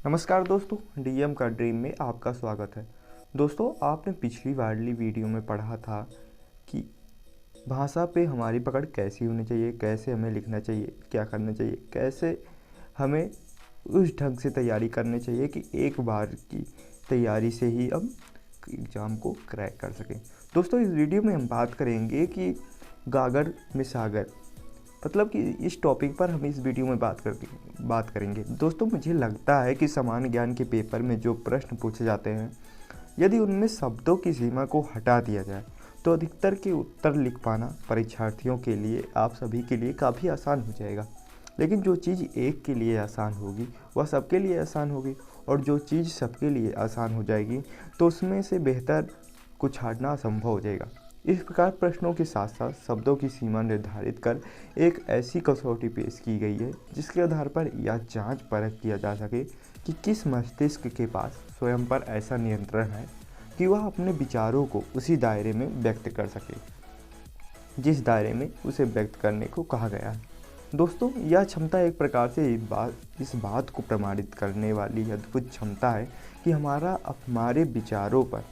नमस्कार दोस्तों, डीएम का ड्रीम में आपका स्वागत है। दोस्तों, आपने पिछली वाली वीडियो में पढ़ा था कि भाषा पे हमारी पकड़ कैसी होनी चाहिए, कैसे हमें लिखना चाहिए, क्या करना चाहिए, कैसे हमें उस ढंग से तैयारी करनी चाहिए कि एक बार की तैयारी से ही हम एग्ज़ाम को क्रैक कर सकें। दोस्तों, इस वीडियो में हम बात करेंगे कि गागर में सागर, मतलब कि इस टॉपिक पर हम इस वीडियो में बात करेंगे। दोस्तों, मुझे लगता है कि सामान्य ज्ञान के पेपर में जो प्रश्न पूछे जाते हैं, यदि उनमें शब्दों की सीमा को हटा दिया जाए तो अधिकतर के उत्तर लिख पाना परीक्षार्थियों के लिए, आप सभी के लिए काफ़ी आसान हो जाएगा। लेकिन जो चीज़ एक के लिए आसान होगी वह सबके लिए आसान होगी, और जो चीज़ सबके लिए आसान हो जाएगी तो उसमें से बेहतर कुछ हटना असंभव हो जाएगा। इस प्रकार प्रश्नों के साथ साथ शब्दों की सीमा निर्धारित कर एक ऐसी कसौटी पेश की गई है जिसके आधार पर यह जांच परख किया जा सके कि किस मस्तिष्क के पास स्वयं पर ऐसा नियंत्रण है कि वह अपने विचारों को उसी दायरे में व्यक्त कर सके जिस दायरे में उसे व्यक्त करने को कहा गया है। दोस्तों, यह क्षमता एक प्रकार से इस बात को प्रमाणित करने वाली अद्भुत क्षमता है कि हमारे विचारों पर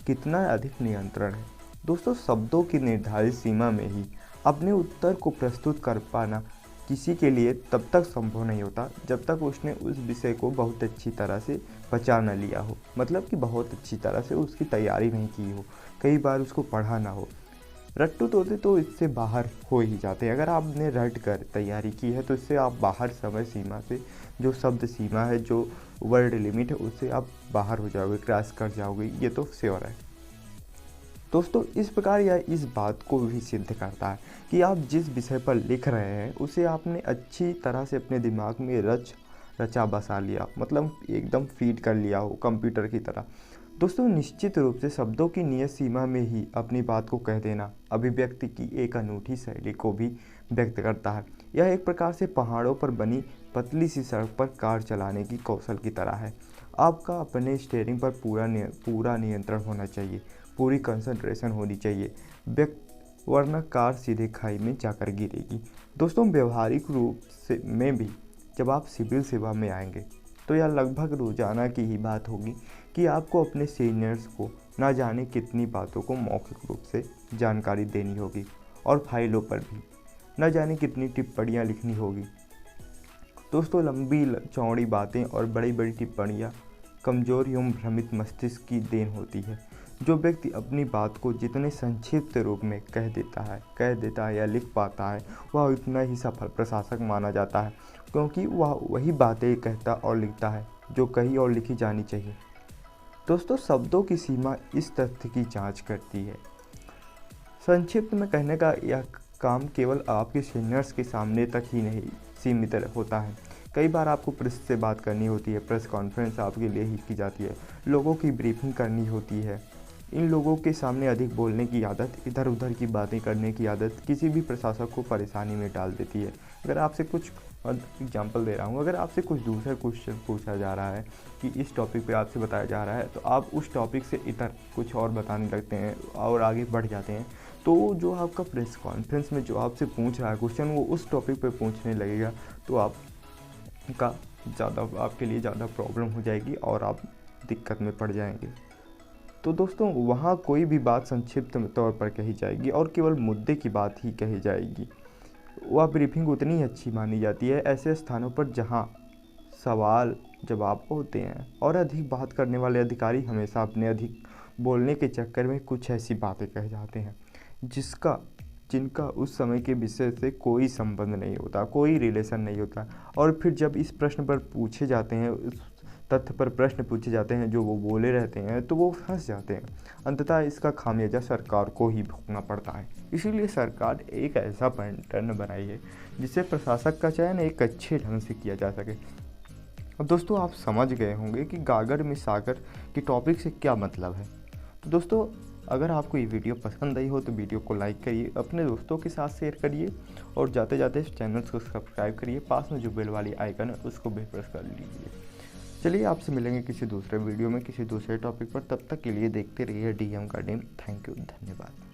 कितना अधिक नियंत्रण है। दोस्तों, शब्दों की निर्धारित सीमा में ही अपने उत्तर को प्रस्तुत कर पाना किसी के लिए तब तक संभव नहीं होता जब तक उसने उस विषय को बहुत अच्छी तरह से पचा न लिया हो, मतलब कि बहुत अच्छी तरह से उसकी तैयारी नहीं की हो, कई बार उसको पढ़ा ना हो। रट्टू तोते तो इससे बाहर हो ही जाते हैं। अगर आपने रट कर तैयारी की है तो इससे आप बाहर समय सीमा से, जो शब्द सीमा है, जो वर्ड लिमिट है, उससे आप बाहर हो जाओगे, क्रॉस कर जाओगे, ये तो श्योर है। दोस्तों, इस प्रकार यह इस बात को भी सिद्ध करता है कि आप जिस विषय पर लिख रहे हैं उसे आपने अच्छी तरह से अपने दिमाग में रचा बसा लिया, मतलब एकदम फीड कर लिया हो कंप्यूटर की तरह। दोस्तों, निश्चित रूप से शब्दों की नियत सीमा में ही अपनी बात को कह देना अभिव्यक्ति की एक अनूठी शैली को भी व्यक्त करता है। यह एक प्रकार से पहाड़ों पर बनी पतली सी सड़क पर कार चलाने की कौशल की तरह है। आपका अपने स्टीयरिंग पर पूरा नियंत्रण होना चाहिए, पूरी कंसंट्रेशन होनी चाहिए, वरना कार सीधे खाई में जाकर गिरेगी। दोस्तों, व्यवहारिक रूप से में भी जब आप सिविल सेवा में आएंगे तो यह लगभग रोजाना की ही बात होगी कि आपको अपने सीनियर्स को ना जाने कितनी बातों को मौखिक रूप से जानकारी देनी होगी, और फाइलों पर भी न जाने कितनी टिप्पणियाँ लिखनी होगी। दोस्तों, लंबी चौड़ी बातें और बड़ी बड़ी टिप्पणियाँ कमज़ोर एवं भ्रमित मस्तिष्क की देन होती है। जो व्यक्ति अपनी बात को जितने संक्षिप्त रूप में कह देता है या लिख पाता है, वह उतना ही सफल प्रशासक माना जाता है, क्योंकि वह वही बातें कहता और लिखता है जो कही और लिखी जानी चाहिए। दोस्तों, शब्दों की सीमा इस तथ्य की जांच करती है। संक्षिप्त में कहने का यह काम केवल आपके सीनियर्स के सामने तक ही नहीं सीमित होता है। कई बार आपको प्रेस से बात करनी होती है, प्रेस कॉन्फ्रेंस आपके लिए ही की जाती है, लोगों की ब्रीफिंग करनी होती है। इन लोगों के सामने अधिक बोलने की आदत, इधर उधर की बातें करने की आदत किसी भी प्रशासक को परेशानी में डाल देती है। अगर आपसे कुछ एग्जांपल दे रहा हूँ, अगर आपसे कुछ दूसरा क्वेश्चन पूछा जा रहा है कि इस टॉपिक पे आपसे बताया जा रहा है, तो आप उस टॉपिक से इधर कुछ और बताने लगते हैं और आगे बढ़ जाते हैं, तो जो आपका प्रेस कॉन्फ्रेंस में जो आपसे पूछ रहा है क्वेश्चन, वो उस टॉपिक पे पूछने लगेगा, तो आपके लिए ज़्यादा प्रॉब्लम हो जाएगी और आप दिक्कत में पड़ जाएंगे। तो दोस्तों, वहाँ कोई भी बात संक्षिप्त तौर पर कही जाएगी और केवल मुद्दे की बात ही कही जाएगी। वह ब्रीफिंग उतनी ही अच्छी मानी जाती है ऐसे स्थानों पर जहाँ सवाल जवाब होते हैं, और अधिक बात करने वाले अधिकारी हमेशा अपने अधिक बोलने के चक्कर में कुछ ऐसी बातें कह जाते हैं जिनका उस समय के विषय से कोई संबंध नहीं होता, कोई रिलेशन नहीं होता, और फिर जब इस प्रश्न पर पूछे जाते हैं, उस तथ्य पर प्रश्न पूछे जाते हैं जो वो बोले रहते हैं, तो वो फंस जाते हैं। अंततः इसका खामियाजा सरकार को ही भुगतना पड़ता है। इसीलिए सरकार एक ऐसा पैटर्न बनाई है जिससे प्रशासक का चयन एक अच्छे ढंग से किया जा सके। अब दोस्तों, आप समझ गए होंगे कि गागर में सागर के टॉपिक से क्या मतलब है। तो दोस्तों, अगर आपको ये वीडियो पसंद आई हो तो वीडियो को लाइक करिए, अपने दोस्तों के साथ शेयर करिए, और जाते जाते इस चैनल को सब्सक्राइब करिए। पास में जो बेल वाली आइकन है उसको भी प्रेस कर लीजिए। चलिए, आपसे मिलेंगे किसी दूसरे वीडियो में किसी दूसरे टॉपिक पर। तब तक के लिए देखते रहिए डीएम का ड्रीम। थैंक यू, धन्यवाद।